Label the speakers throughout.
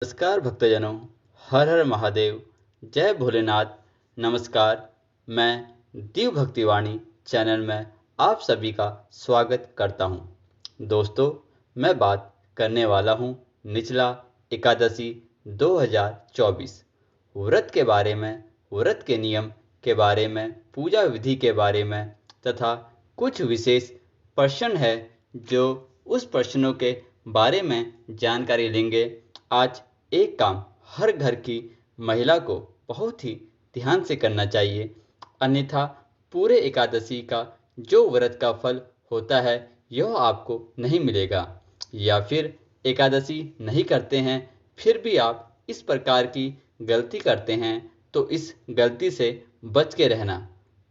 Speaker 1: नमस्कार भक्तजनों। हर हर महादेव। जय भोलेनाथ। नमस्कार। मैं दीव भक्तिवाणी चैनल में आप सभी का स्वागत करता हूं। दोस्तों, मैं बात करने वाला हूं निचला एकादशी 2024 व्रत के बारे में, व्रत के नियम के बारे में, पूजा विधि के बारे में तथा कुछ विशेष प्रश्न है जो उस प्रश्नों के बारे में जानकारी लेंगे। आज एक काम हर घर की महिला को बहुत ही ध्यान से करना चाहिए, अन्यथा पूरे एकादशी का जो व्रत का फल होता है यह आपको नहीं मिलेगा। या फिर एकादशी नहीं करते हैं फिर भी आप इस प्रकार की गलती करते हैं तो इस गलती से बच के रहना,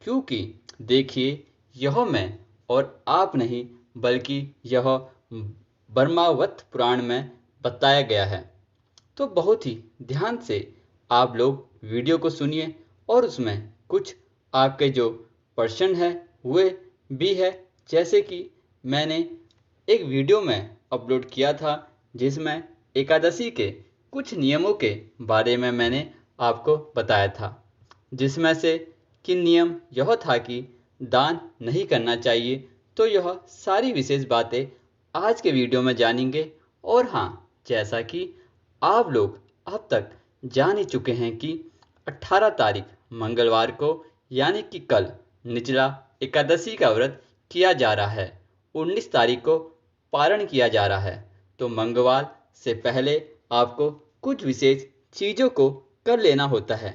Speaker 1: क्योंकि देखिए, यह मैं और आप नहीं बल्कि यह ब्रह्मावत पुराण में बताया गया है। तो बहुत ही ध्यान से आप लोग वीडियो को सुनिए और उसमें कुछ आपके जो प्रश्न है वे भी है, जैसे कि मैंने एक वीडियो में अपलोड किया था जिसमें एकादशी के कुछ नियमों के बारे में मैंने आपको बताया था, जिसमें से कि नियम यह था कि दान नहीं करना चाहिए। तो यह सारी विशेष बातें आज के वीडियो में जानेंगे। और हाँ, जैसा कि आप लोग अब तक जान ही चुके हैं कि 18 तारीख मंगलवार को यानी कि कल निचला एकादशी का व्रत किया जा रहा है। 19 तारीख को पारण किया जा रहा है। तो मंगलवार से पहले आपको कुछ विशेष चीज़ों को कर लेना होता है,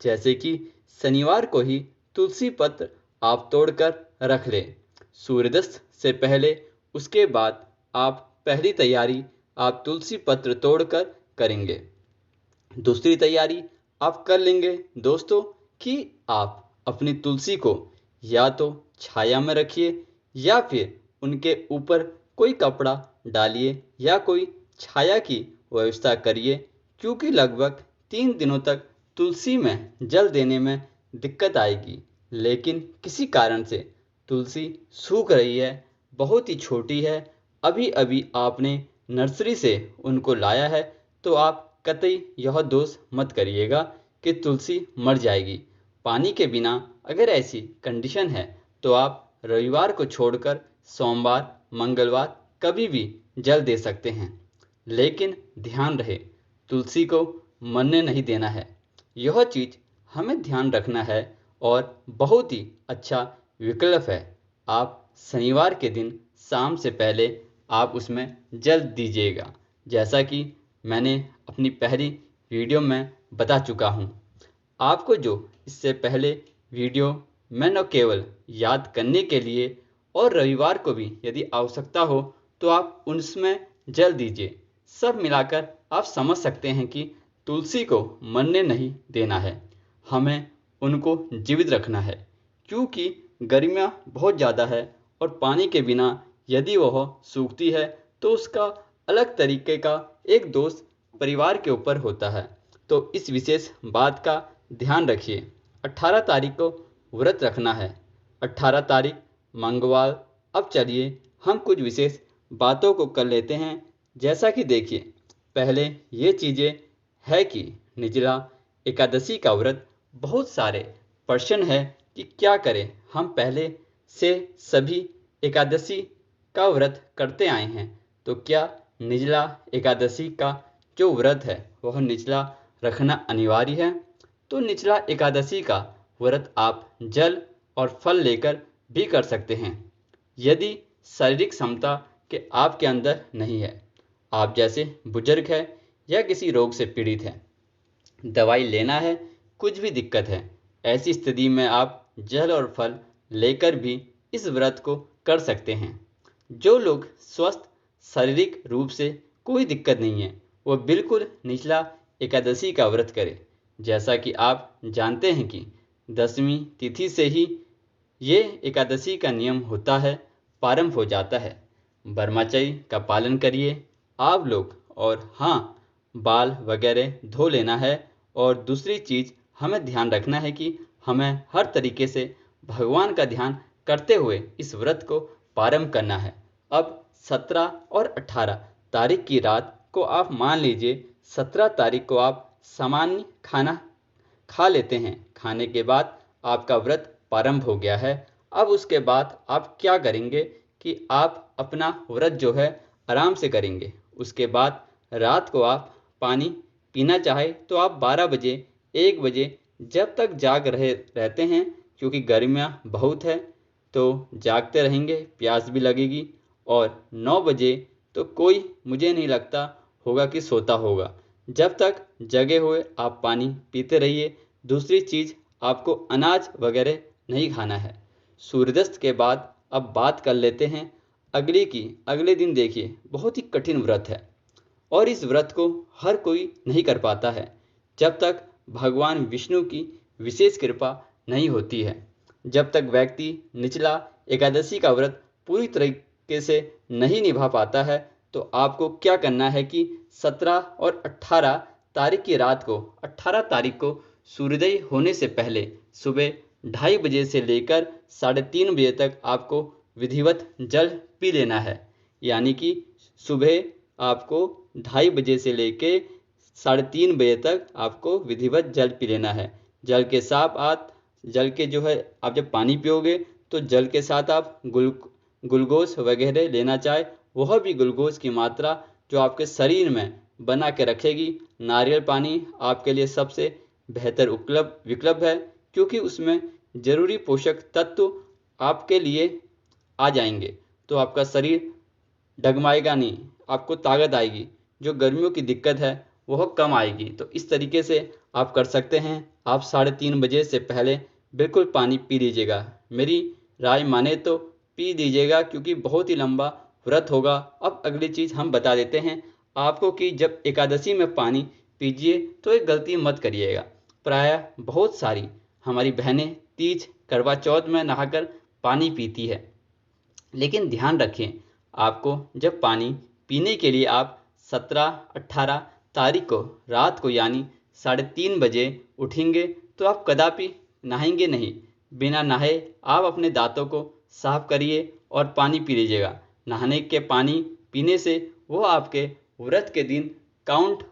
Speaker 1: जैसे कि शनिवार को ही तुलसी पत्र आप तोड़कर रख लें सूर्यास्त से पहले। उसके बाद आप पहली तैयारी आप तुलसी पत्र तोड़कर करेंगे। दूसरी तैयारी आप कर लेंगे दोस्तों कि आप अपनी तुलसी को या तो छाया में रखिए या फिर उनके ऊपर कोई कपड़ा डालिए या कोई छाया की व्यवस्था करिए, क्योंकि लगभग 3 दिनों तक तुलसी में जल देने में दिक्कत आएगी। लेकिन किसी कारण से तुलसी सूख रही है, बहुत ही छोटी है, अभी अभी आपने नर्सरी से उनको लाया है, तो आप कतई यह दोष मत करिएगा कि तुलसी मर जाएगी। पानी के बिना अगर ऐसी कंडीशन है तो आप रविवार को छोड़कर सोमवार, मंगलवार कभी भी जल दे सकते हैं। लेकिन ध्यान रहे, तुलसी को मरने नहीं देना है, यह चीज़ हमें ध्यान रखना है। और बहुत ही अच्छा विकल्प है, आप शनिवार के दिन शाम से पहले आप उसमें जल दीजिएगा, जैसा कि मैंने अपनी पहली वीडियो में बता चुका हूँ। आपको जो इससे पहले वीडियो मैं न केवल याद करने के लिए और रविवार को भी यदि आवश्यकता हो तो आप उसमें जल दीजिए। सब मिलाकर आप समझ सकते हैं कि तुलसी को मरने नहीं देना है, हमें उनको जीवित रखना है, क्योंकि गर्मियाँ बहुत ज़्यादा है और पानी के बिना यदि वह सूखती है तो उसका अलग तरीके का एक दोष परिवार के ऊपर होता है। तो इस विशेष बात का ध्यान रखिए। 18 तारीख को व्रत रखना है, 18 तारीख मंगलवार। अब चलिए हम कुछ विशेष बातों को कर लेते हैं। जैसा कि देखिए, पहले ये चीज़ें है कि निर्जला एकादशी का व्रत बहुत सारे प्रश्न है कि क्या करें। हम पहले से सभी एकादशी का व्रत करते आए हैं, तो क्या निर्जला एकादशी का जो व्रत है वह निचला रखना अनिवार्य है? तो निचला एकादशी का व्रत आप जल और फल लेकर भी कर सकते हैं, यदि शारीरिक क्षमता के आपके अंदर नहीं है, आप जैसे बुजुर्ग है या किसी रोग से पीड़ित है, दवाई लेना है, कुछ भी दिक्कत है, ऐसी स्थिति में आप जल और फल लेकर भी इस व्रत को कर सकते हैं। जो लोग स्वस्थ शारीरिक रूप से कोई दिक्कत नहीं है वो बिल्कुल निचला एकादशी का व्रत करें। जैसा कि आप जानते हैं कि 10वीं तिथि से ही ये एकादशी का नियम होता है, प्रारंभ हो जाता है। ब्रह्मचर्य का पालन करिए आप लोग, और हाँ, बाल वगैरह धो लेना है। और दूसरी चीज़ हमें ध्यान रखना है कि हमें हर तरीके से भगवान का ध्यान करते हुए इस व्रत को प्रारंभ करना है। अब 17 और 18 तारीख की रात को आप मान लीजिए 17 तारीख को आप सामान्य खाना खा लेते हैं। खाने के बाद आपका व्रत प्रारंभ हो गया है। अब उसके बाद आप क्या करेंगे कि आप अपना व्रत जो है आराम से करेंगे। उसके बाद रात को आप पानी पीना चाहे तो आप 12 बजे 1 बजे जब तक जाग रहते हैं, क्योंकि गर्मियाँ बहुत है तो जागते रहेंगे, प्यास भी लगेगी। और 9 बजे तो कोई मुझे नहीं लगता होगा कि सोता होगा। जब तक जगे हुए आप पानी पीते रहिए। दूसरी चीज़, आपको अनाज वगैरह नहीं खाना है। सूर्यास्त के बाद अब बात कर लेते हैं अगले की। अगले दिन देखिए, बहुत ही कठिन व्रत है और इस व्रत को हर कोई नहीं कर पाता है जब तक भगवान विष्णु की विशेष कृपा नहीं होती है। जब तक व्यक्ति निचला एकादशी का व्रत पूरी तरीके से नहीं निभा पाता है, तो आपको क्या करना है कि 17 और 18 तारीख की रात को, 18 तारीख को सूर्योदय होने से पहले सुबह 2:30 बजे से लेकर 3:30 बजे तक आपको विधिवत जल पी लेना है। यानी कि सुबह आपको 2:30 बजे से लेके 3:30 बजे तक आपको विधिवत जल पी लेना है। जल के साथ आप जल के जो है, आप जब पानी पियोगे तो जल के साथ आप ग्लूकोज वगैरह लेना चाहे, वह भी ग्लूकोज की मात्रा जो आपके शरीर में बना के रखेगी। नारियल पानी आपके लिए सबसे बेहतर विकल्प है, क्योंकि उसमें जरूरी पोषक तत्व आपके लिए आ जाएंगे, तो आपका शरीर डगमाएगा नहीं, आपको ताकत आएगी। जो गर्मियों की दिक्कत है वह कम आएगी। तो इस तरीके से आप कर सकते हैं। आप 3:30 बजे से पहले बिल्कुल पानी पी लीजिएगा। मेरी राय माने तो पी दीजिएगा, क्योंकि बहुत ही लंबा व्रत होगा। अब अगली चीज़ हम बता देते हैं आपको कि जब एकादशी में पानी पीजिए तो एक गलती मत करिएगा। प्रायः बहुत सारी हमारी बहनें तीज करवा चौथ में नहाकर पानी पीती है, लेकिन ध्यान रखें, आपको जब पानी पीने के लिए आप 17-18 तारीख को रात को यानी 3:30 बजे उठेंगे तो आप कदापि नहाएंगे नहीं। बिना नहाए आप अपने दांतों को साफ करिए और पानी पी लीजिएगा। नहाने के पानी पीने से वो आपके व्रत के दिन काउंट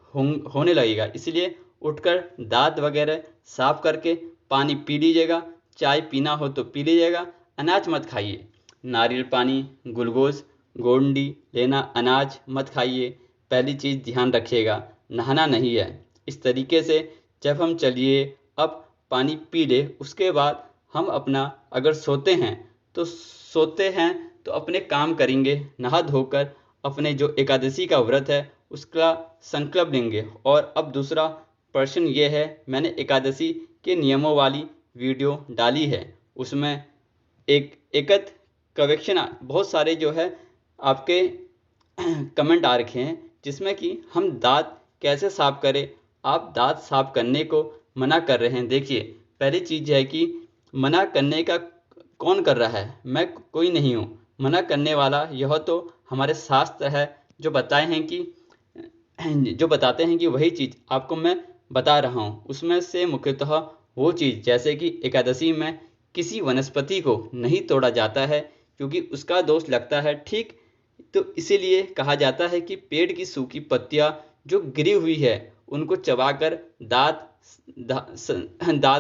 Speaker 1: होने लगेगा, इसलिए उठकर दांत वगैरह साफ करके पानी पी लीजिएगा। चाय पीना हो तो पी लीजिएगा, अनाज मत खाइए। नारियल पानी, ग्लूकोज, गोंडी लेना, अनाज मत खाइए। पहली चीज़ ध्यान रखिएगा, नहाना नहीं है। इस तरीके से जब हम चलिए अब पानी पी ले, उसके बाद हम अपना अगर सोते हैं तो अपने काम करेंगे, नहा धोकर अपने जो एकादशी का व्रत है उसका संकल्प लेंगे। और अब दूसरा प्रश्न ये है, मैंने एकादशी के नियमों वाली वीडियो डाली है, उसमें एकत कवेक्शन बहुत सारे जो है आपके कमेंट आ रखे हैं, जिसमें कि हम दांत कैसे साफ करें। आप दांत साफ करने को मना कर रहे हैं। देखिए, पहली चीज़ है कि मना करने का कौन कर रहा है? मैं कोई नहीं हूँ मना करने वाला। यह तो हमारे शास्त्र है जो बताते हैं कि वही चीज़ आपको मैं बता रहा हूँ। उसमें से मुख्यतः वो चीज़, जैसे कि एकादशी में किसी वनस्पति को नहीं तोड़ा जाता है क्योंकि उसका दोष लगता है, ठीक। तो इसीलिए कहा जाता है कि पेड़ की सूखी पत्तियां जो गिरी हुई है उनको चबाकर दांत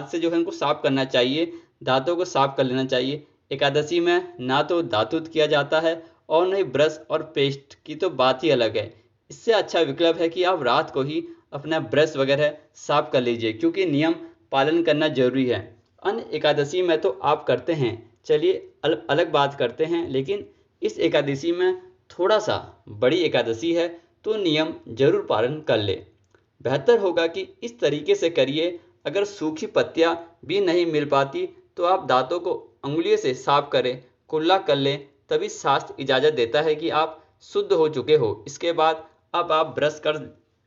Speaker 1: से जो है उनको साफ करना चाहिए, दांतों को साफ कर लेना चाहिए। एकादशी में ना तो दातुत किया जाता है और न ही ब्रश और पेस्ट की तो बात ही अलग है। इससे अच्छा विकल्प है कि आप रात को ही अपना ब्रश वगैरह साफ कर लीजिए, क्योंकि नियम पालन करना जरूरी है। अन्य एकादशी में तो आप करते हैं, चलिए अलग बात करते हैं, लेकिन इस एकादशी में थोड़ा सा बड़ी एकादशी है तो नियम जरूर पालन कर ले। बेहतर होगा कि इस तरीके से करिए। अगर सूखी पत्तियां भी नहीं मिल पाती तो आप दांतों को उंगलियों से साफ करें, कुल्ला कर लें, तभी शास्त्र इजाज़त देता है कि आप शुद्ध हो चुके हो। इसके बाद अब आप ब्रश कर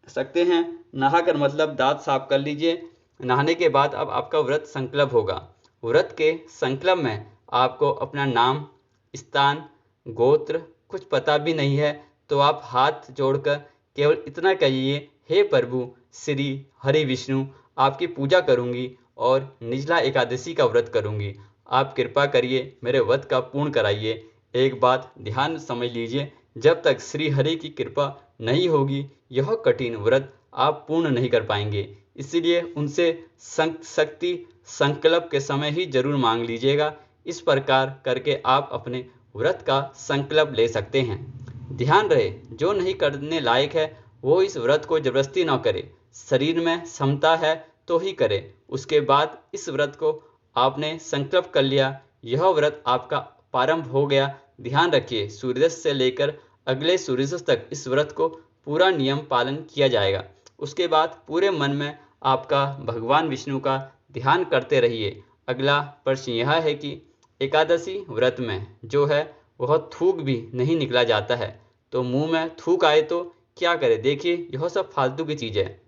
Speaker 1: सकते हैं। नहाकर मतलब दांत साफ कर लीजिए। नहाने के बाद अब आपका व्रत संकल्प होगा। व्रत के संकल्प में आपको अपना नाम, स्थान, गोत्र कुछ पता भी नहीं है तो आप हाथ जोड़कर केवल इतना कहिए, हे प्रभु श्री हरि विष्णु, आपकी पूजा करूंगी और निर्जला एकादशी का व्रत करूंगी। आप कृपा करिए मेरे व्रत का पूर्ण कराइए। एक बात ध्यान समझ लीजिए, जब तक श्री हरि की कृपा नहीं होगी यह कठिन व्रत आप पूर्ण नहीं कर पाएंगे। इसीलिए उनसे शक्ति संकल्प के समय ही जरूर मांग लीजिएगा। इस प्रकार करके आप अपने व्रत का संकल्प ले सकते हैं। ध्यान रहे, जो नहीं करने लायक है वो इस व्रत को जबरदस्ती न करे। शरीर में क्षमता है तो ही करे। उसके बाद इस व्रत को आपने संकल्प कर लिया, यह व्रत आपका प्रारंभ हो गया। ध्यान रखिए, सूर्यास्त से लेकर अगले सूर्यास्त तक इस व्रत को पूरा नियम पालन किया जाएगा। उसके बाद पूरे मन में आपका भगवान विष्णु का ध्यान करते रहिए। अगला प्रश्न यह है कि एकादशी व्रत में जो है वह थूक भी नहीं निकला जाता है, तो मुंह में थूक आए तो क्या करें। देखिए, यह सब फालतू की चीज़ है,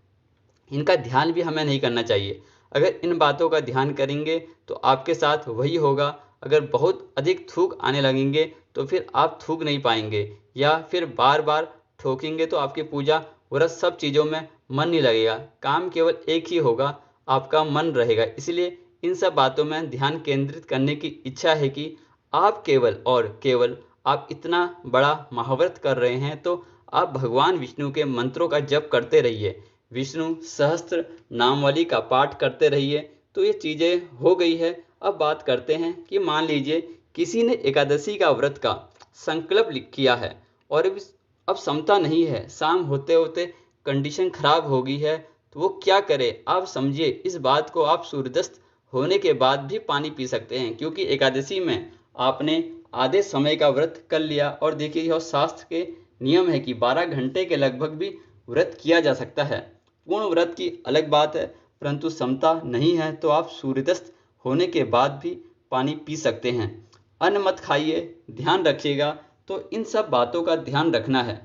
Speaker 1: इनका ध्यान भी हमें नहीं करना चाहिए। अगर इन बातों का ध्यान करेंगे तो आपके साथ वही होगा। अगर बहुत अधिक थूक आने लगेंगे तो फिर आप थूक नहीं पाएंगे, या फिर बार बार ठोकेंगे तो आपकी पूजा व्रत सब चीज़ों में मन नहीं लगेगा। काम केवल एक ही होगा, आपका मन रहेगा। इसलिए इन सब बातों में ध्यान केंद्रित करने की इच्छा है कि आप केवल और केवल आप इतना बड़ा महाव्रत कर रहे हैं तो आप भगवान विष्णु के मंत्रों का जप करते रहिए, विष्णु सहस्त्र नामवली का पाठ करते रहिए। तो ये चीज़ें हो गई है। अब बात करते हैं कि मान लीजिए किसी ने एकादशी का व्रत का संकल्प किया है और अब क्षमता नहीं है, शाम होते होते कंडीशन खराब हो गई है, तो वो क्या करे। आप समझिए, इस बात को आप सूर्यास्त होने के बाद भी पानी पी सकते हैं, क्योंकि एकादशी में आपने आधे समय का व्रत कर लिया। और देखिए, यह शास्त्र के नियम है कि 12 घंटे के लगभग भी व्रत किया जा सकता है। पूर्ण व्रत की अलग बात है, परंतु क्षमता नहीं है तो आप सूर्यास्त होने के बाद भी पानी पी सकते हैं। अन्न मत खाइए, ध्यान रखिएगा। तो इन सब बातों का ध्यान रखना है।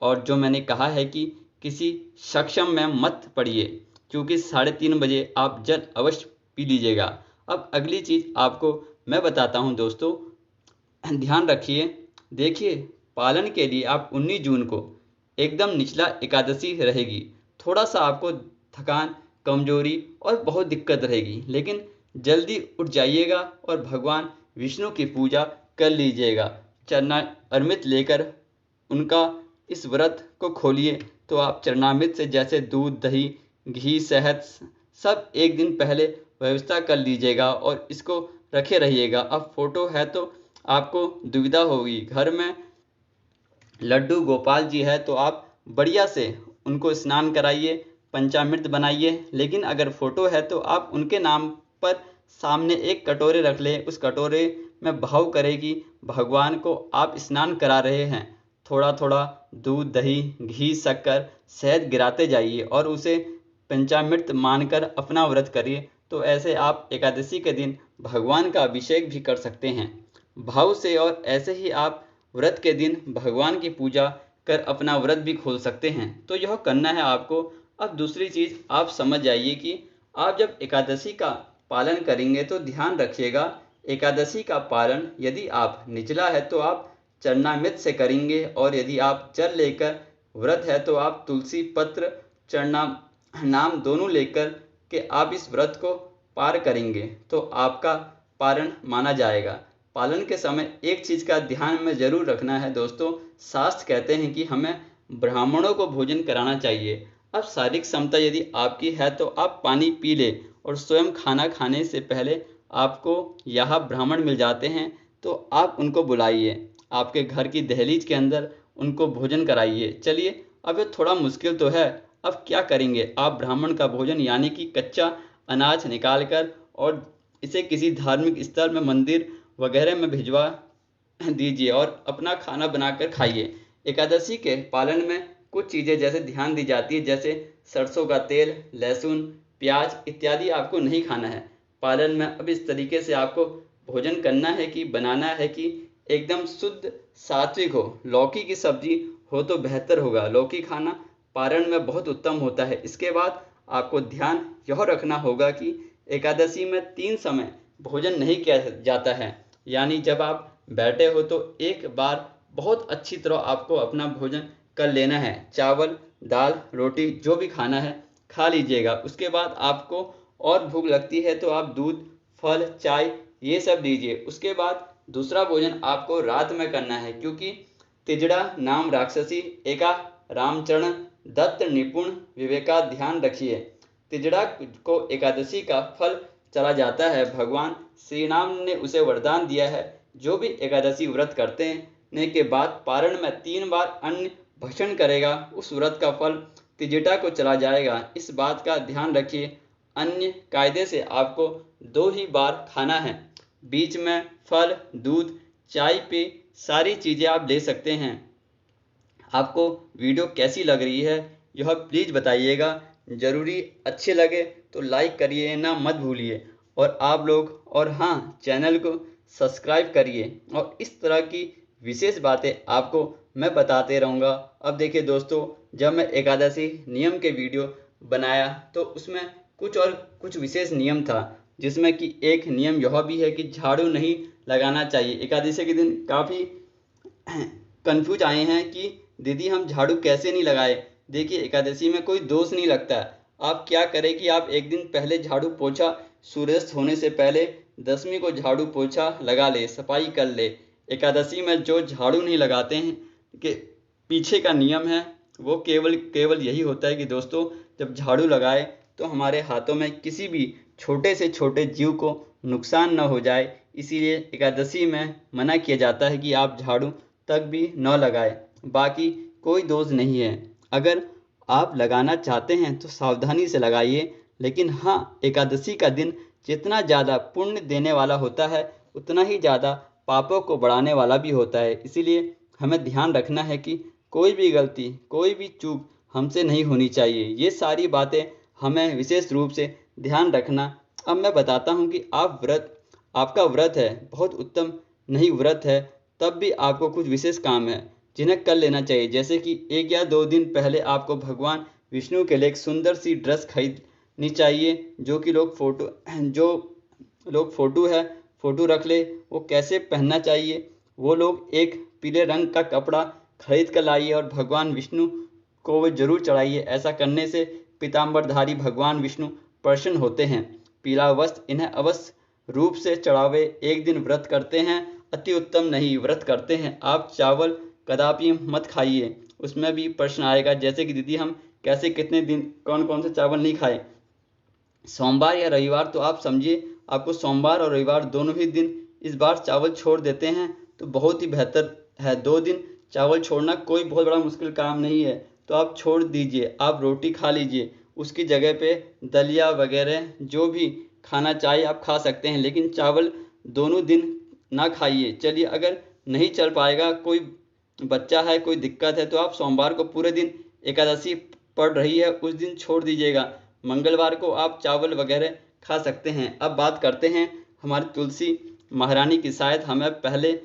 Speaker 1: और जो मैंने कहा है कि किसी सक्षम में मत पड़िए, क्योंकि 3:30 बजे आप जल अवश्य पी लीजिएगा। अब अगली चीज़ आपको मैं बताता हूँ दोस्तों, ध्यान रखिए। देखिए, पालन के लिए आप 19 जून को एकदम निचला एकादशी रहेगी। थोड़ा सा आपको थकान, कमजोरी और बहुत दिक्कत रहेगी, लेकिन जल्दी उठ जाइएगा और भगवान विष्णु की पूजा कर लीजिएगा। चरणामृत लेकर उनका इस व्रत को खोलिए। तो आप चरणामृत से जैसे दूध, दही, घी, शहद सब एक दिन पहले व्यवस्था कर लीजिएगा और इसको रखे रहिएगा। अब फोटो है तो आपको दुविधा होगी, घर में लड्डू गोपाल जी है तो आप बढ़िया से उनको स्नान कराइए, पंचामृत बनाइए। लेकिन अगर फोटो है तो आप उनके नाम पर सामने एक कटोरे रख लें। उस कटोरे में भाव करें कि भगवान को आप स्नान करा रहे हैं। थोड़ा थोड़ा दूध, दही, घी, शक्कर, शहद गिराते जाइए और उसे पंचामृत मानकर अपना व्रत करिए। तो ऐसे आप एकादशी के दिन भगवान का अभिषेक भी कर सकते हैं भाव से। और ऐसे ही आप व्रत के दिन भगवान की पूजा कर अपना व्रत भी खोल सकते हैं। तो यह करना है आपको। अब दूसरी चीज़ आप समझ जाइए कि आप जब एकादशी का पालन करेंगे तो ध्यान रखिएगा, एकादशी का पालन यदि आप निचला है तो आप चरणामृत से करेंगे, और यदि आप जल लेकर व्रत है तो आप तुलसी पत्र, चरना नाम दोनों लेकर के आप इस व्रत को पार करेंगे तो आपका पारण माना जाएगा। पालन के समय एक चीज़ का ध्यान में जरूर रखना है दोस्तों, शास्त्र कहते हैं कि हमें ब्राह्मणों को भोजन कराना चाहिए। अब शारीरिक क्षमता यदि आपकी है तो आप पानी पी ले, और स्वयं खाना खाने से पहले आपको यहाँ ब्राह्मण मिल जाते हैं तो आप उनको बुलाइए, आपके घर की दहलीज के अंदर उनको भोजन कराइए। चलिए, अब ये थोड़ा मुश्किल तो है, अब क्या करेंगे। आप ब्राह्मण का भोजन यानी कि कच्चा अनाज निकाल कर और इसे किसी धार्मिक स्थल में, मंदिर वगैरह में भिजवा दीजिए और अपना खाना बनाकर खाइए। एकादशी के पालन में कुछ चीज़ें जैसे ध्यान दी जाती है, जैसे सरसों का तेल, लहसुन, प्याज इत्यादि आपको नहीं खाना है पालन में। अब इस तरीके से आपको भोजन करना है कि बनाना है कि एकदम शुद्ध सात्विक हो। लौकी की सब्जी हो तो बेहतर होगा, लौकी खाना पारण में बहुत उत्तम होता है। इसके बाद आपको ध्यान यह रखना होगा कि एकादशी में 3 समय भोजन नहीं किया जाता है, यानी जब आप बैठे हो तो एक बार बहुत अच्छी तरह आपको अपना भोजन कर लेना है। चावल, दाल, रोटी जो भी खाना है खा लीजिएगा। उसके बाद आपको और भूख लगती है तो आप दूध, फल, चाय ये सब लीजिए। उसके बाद दूसरा भोजन आपको रात में करना है, क्योंकि तिजड़ा नाम राक्षसी एका रामचरण दत्त निपुण विवेका ध्यान रखिए। तिजड़ा को एकादशी का फल चला जाता है। भगवान श्री राम ने उसे वरदान दिया है, जो भी एकादशी व्रत करते हैं के बाद पारण में 3 बार अन्न भक्षण करेगा, उस व्रत का फल तिजड़ा को चला जाएगा। इस बात का ध्यान रखिए। अन्य कायदे से आपको 2 ही बार खाना है। बीच में फल, दूध, चाय पे सारी चीज़ें आप ले सकते हैं। आपको वीडियो कैसी लग रही है यह प्लीज़ बताइएगा। ज़रूरी अच्छे लगे तो लाइक करिए ना मत भूलिए, और आप लोग और हाँ, चैनल को सब्सक्राइब करिए, और इस तरह की विशेष बातें आपको मैं बताते रहूँगा। अब देखिए दोस्तों, जब मैं एकादशी नियम के वीडियो बनाया तो उसमें कुछ विशेष नियम था, जिसमें कि एक नियम यह भी है कि झाड़ू नहीं लगाना चाहिए। एकादशी के दिन काफ़ी कंफ्यूज आए हैं कि दीदी हम झाड़ू कैसे नहीं लगाए। देखिए, एकादशी में कोई दोष नहीं लगता। आप क्या करें कि आप एक दिन पहले झाड़ू पोछा, सूर्यास्त होने से पहले दशमी को झाड़ू पोछा लगा ले, सफाई कर ले। एकादशी में जो झाड़ू नहीं लगाते हैं कि पीछे का नियम है वो केवल यही होता है कि दोस्तों, जब झाड़ू लगाए तो हमारे हाथों में किसी भी छोटे से छोटे जीव को नुकसान न हो जाए। इसीलिए एकादशी में मना किया जाता है कि आप झाड़ू तक भी न लगाए। बाकी कोई दोष नहीं है। अगर आप लगाना चाहते हैं तो सावधानी से लगाइए, लेकिन हाँ, एकादशी का दिन जितना ज़्यादा पुण्य देने वाला होता है उतना ही ज़्यादा पापों को बढ़ाने वाला भी होता है। इसीलिए हमें ध्यान रखना है कि कोई भी गलती, कोई भी चूक हमसे नहीं होनी चाहिए। ये सारी बातें हमें विशेष रूप से ध्यान रखना। अब मैं बताता हूँ कि आपका व्रत है, बहुत उत्तम नहीं व्रत है, तब भी आपको कुछ विशेष काम है जिन्हें कर लेना चाहिए। जैसे कि 1 या 2 दिन पहले आपको भगवान विष्णु के लिए एक सुंदर सी ड्रेस खरीदनी चाहिए। जो लोग फोटो रख ले, वो कैसे पहनना चाहिए। वो लोग एक पीले रंग का कपड़ा खरीद कर लाइए और भगवान विष्णु को वो जरूर चढ़ाइए। ऐसा करने से पीताम्बरधारी भगवान विष्णु प्रसन्न होते हैं। पीला वस्त्र इन्हें अवश्य रूप से चढ़ावे। एक दिन व्रत करते हैं, अति उत्तम नहीं व्रत करते हैं। आप चावल कदापि मत खाइए, उसमें भी प्रश्न आएगा जैसे कि दीदी हम कैसे कितने दिन कौन कौन से चावल नहीं खाए। सोमवार या रविवार तो आप समझिए, आपको सोमवार और रविवार दोनों ही दिन इस बार चावल छोड़ देते हैं तो बहुत ही बेहतर है। 2 दिन चावल छोड़ना कोई बहुत बड़ा मुश्किल काम नहीं है, तो आप छोड़ दीजिए। आप रोटी खा लीजिए, उसकी जगह पे दलिया वगैरह जो भी खाना चाहिए आप खा सकते हैं, लेकिन चावल दोनों दिन ना खाइए। चलिए, अगर नहीं चल पाएगा, कोई बच्चा है, कोई दिक्कत है, तो आप सोमवार को पूरे दिन एकादशी पड़ रही है उस दिन छोड़ दीजिएगा। मंगलवार को आप चावल वगैरह खा सकते हैं। अब बात करते हैं हमारी तुलसी महारानी की। शायद हमें पहले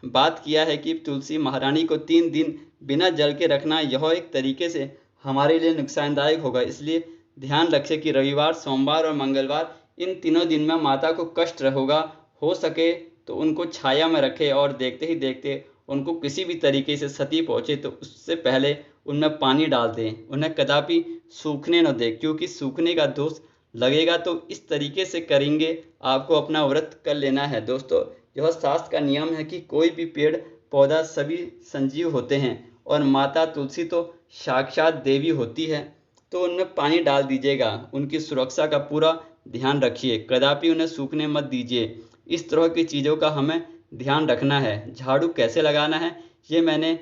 Speaker 1: बात किया है कि तुलसी महारानी को 3 दिन बिना जल के रखना, यह एक तरीके से हमारे लिए नुकसानदायक होगा। इसलिए ध्यान रखें कि रविवार, सोमवार और मंगलवार इन तीनों दिन में माता को कष्ट होगा। हो सके तो उनको छाया में रखें, और देखते ही देखते उनको किसी भी तरीके से क्षति पहुँचे तो उससे पहले उनमें पानी डाल दें। उन्हें कदापि सूखने न दें, क्योंकि सूखने का दोष लगेगा। तो इस तरीके से करेंगे, आपको अपना व्रत कर लेना है। दोस्तों, यह शास्त्र का नियम है कि कोई भी पेड़ पौधा सभी संजीव होते हैं, और माता तुलसी तो साक्षात देवी होती है। तो उनमें पानी डाल दीजिएगा। उनकी सुरक्षा का पूरा ध्यान रखिए, कदापि उन्हें सूखने मत दीजिए। इस तरह की चीज़ों का हमें ध्यान रखना है। झाड़ू कैसे लगाना है ये मैंने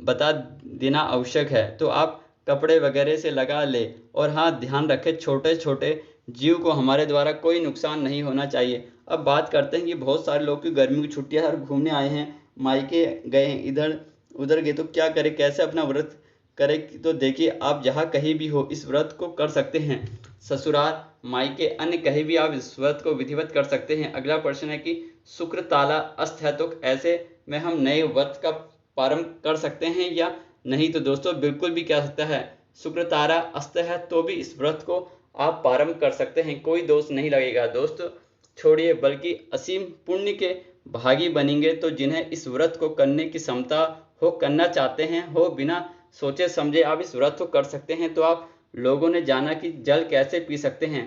Speaker 1: बता देना आवश्यक है, तो आप कपड़े वगैरह से लगा ले। और हाँ, ध्यान रखें, छोटे छोटे जीव को हमारे द्वारा कोई नुकसान नहीं होना चाहिए। अब बात करते हैं कि बहुत सारे लोग की गर्मी की छुट्टियां और घूमने आए हैं, मायके गए हैं, इधर उधर गए, तो क्या करें, कैसे अपना व्रत करें। तो देखिए, आप जहाँ कहीं भी हो इस व्रत को कर सकते हैं। ससुराल, मायके, अन्य कहीं भी आप इस व्रत को विधिवत कर सकते हैं। अगला प्रश्न है कि शुक्र तारा अस्त है, तो ऐसे में हम नए व्रत का प्रारंभ कर सकते हैं या नहीं। तो दोस्तों, बिल्कुल भी क्या सकता है, शुक्र तारा अस्त है तो भी इस व्रत को आप प्रारंभ कर सकते हैं, कोई दोष नहीं लगेगा। दोस्तों छोड़िए, बल्कि असीम पुण्य के भागी बनेंगे। तो जिन्हें इस व्रत को करने की क्षमता हो, करना चाहते हैं हो, बिना सोचे समझे आप इस व्रत को कर सकते हैं। तो आप लोगों ने जाना कि जल कैसे पी सकते हैं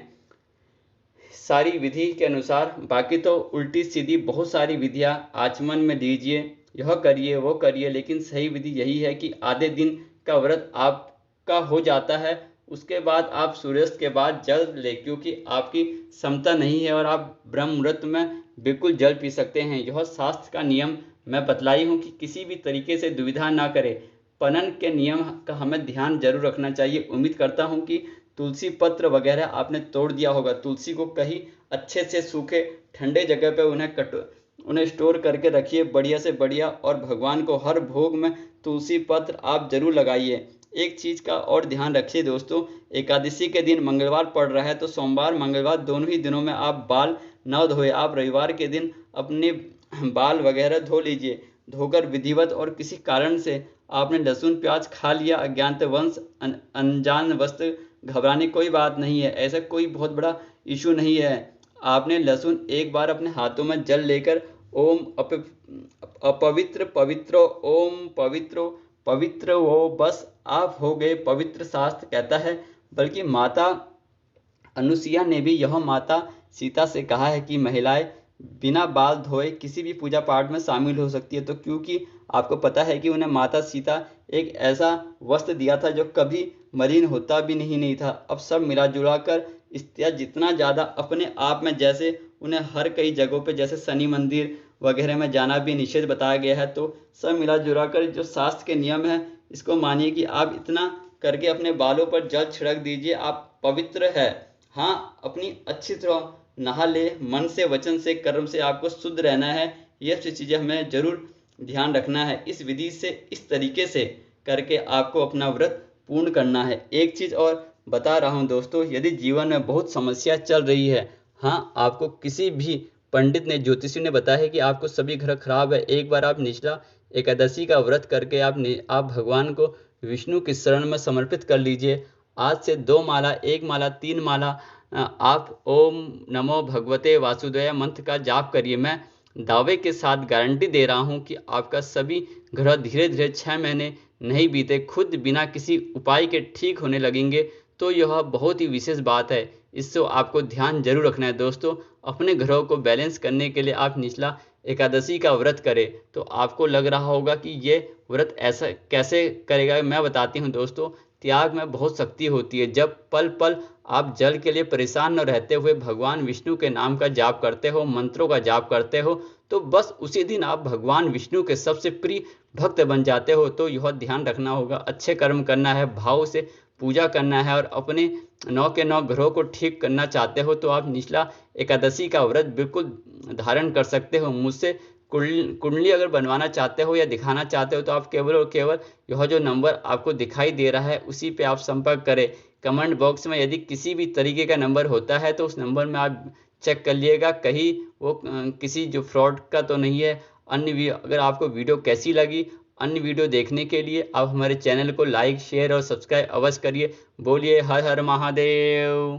Speaker 1: सारी विधि के अनुसार। बाकी तो उल्टी सीधी बहुत सारी विधियां आचमन में लीजिए, यह करिए वो करिए, लेकिन सही विधि यही है कि आधे दिन का व्रत आप का हो जाता है उसके बाद आप सूर्यास्त के बाद जल ले, क्योंकि आपकी क्षमता नहीं है और आप ब्रह्म मुहूर्त में बिल्कुल जल पी सकते हैं। यह शास्त्र का नियम मैं बतलाई हूँ कि किसी भी तरीके से दुविधा ना करें। पनन के नियम का हमें ध्यान जरूर रखना चाहिए। उम्मीद करता हूँ कि तुलसी पत्र वगैरह आपने तोड़ दिया होगा। तुलसी को कहीं अच्छे से सूखे ठंडे जगह पे उन्हें स्टोर करके रखिए बढ़िया से बढ़िया, और भगवान को हर भोग में तुलसी पत्र आप जरूर लगाइए। एक चीज़ का और ध्यान रखिए दोस्तों, एकादशी के दिन मंगलवार पड़ रहा है तो सोमवार मंगलवार दोनों ही दिनों में आप बाल न धोए। आप रविवार के दिन अपने बाल वगैरह धो लीजिए। धोकर विधिवत, और किसी कारण से आपने लहसुन प्याज खा लिया अज्ञातवश अनजान वस्त, घबराने कोई बात नहीं है, ऐसा कोई बहुत बड़ा इशू नहीं है। आपने लहसुन एक बार अपने हाथों में जल लेकर ओम अपवित्र पवित्र ओम पवित्र पवित्र हो, बस आप हो गए पवित्र, शास्त्र कहता है। बल्कि माता अनुसुईया ने भी यह माता सीता से कहा है कि महिलाएं बिना बाल धोए किसी भी पूजा पाठ में शामिल हो सकती है। तो क्योंकि आपको पता है कि उन्हें माता सीता एक ऐसा वस्त्र दिया था जो कभी मलिन होता भी नहीं था। अब सब मिला जुला कर स्त्रियाँ जितना ज़्यादा अपने आप में, जैसे उन्हें हर कई जगहों पे जैसे शनि मंदिर वगैरह में जाना भी निषेध बताया गया है, तो सब मिला जुला कर जो शास्त्र के नियम है इसको मानिए कि आप इतना करके अपने बालों पर जल छिड़क दीजिए, आप पवित्र है। हाँ, अपनी अच्छी तरह नहा ले, मन से वचन से कर्म से आपको शुद्ध रहना है। यह सब चीज़ें हमें जरूर ध्यान रखना है। इस विधि से इस तरीके से करके आपको अपना व्रत पूर्ण करना है। एक चीज़ और बता रहा हूँ दोस्तों, यदि जीवन में बहुत समस्या चल रही है, हाँ आपको किसी भी पंडित ने ज्योतिषी ने बताया है कि आपको सभी ग्रह खराब है, एक बार आप निचला एकादशी का व्रत करके आप भगवान को विष्णु की शरण में समर्पित कर लीजिए। आज से 2 माला 1 माला 3 माला आप ओम नमो भगवते वासुदेव मंत्र का जाप करिए। मैं दावे के साथ गारंटी दे रहा हूं कि आपका सभी ग्रह धीरे धीरे 6 महीने नहीं बीते खुद बिना किसी उपाय के ठीक होने लगेंगे। तो यह बहुत ही विशेष बात है, इससे आपको ध्यान जरूर रखना है दोस्तों। अपने ग्रहों को बैलेंस करने के लिए आप निचला एकादशी का व्रत करें। तो आपको लग रहा होगा कि ये व्रत ऐसा कैसे करेगा, मैं बताती हूँ दोस्तों। त्याग में बहुत शक्ति होती है। जब पल पल आप जल के लिए परेशान न रहते हुए भगवान विष्णु के नाम का जाप करते हो, मंत्रों का जाप करते हो, तो बस उसी दिन आप भगवान विष्णु के सबसे प्रिय भक्त बन जाते हो। तो यह ध्यान रखना होगा, अच्छे कर्म करना है, भाव से पूजा करना है, और अपने 9 के 9 ग्रहों को ठीक करना चाहते हो तो आप निचला एकादशी का व्रत बिल्कुल धारण कर सकते हो। मुझसे कुंडली अगर बनवाना चाहते हो या दिखाना चाहते हो तो आप केवल और केवल यह जो नंबर आपको दिखाई दे रहा है उसी पे आप संपर्क करें। कमेंट बॉक्स में यदि किसी भी तरीके का नंबर होता है तो उस नंबर में आप चेक कर लिएगा, कहीं वो किसी जो फ्रॉड का तो नहीं है। अगर आपको वीडियो कैसी लगी, अन्य वीडियो देखने के लिए आप हमारे चैनल को लाइक शेयर और सब्सक्राइब अवश्य करिए। बोलिए हर हर महादेव।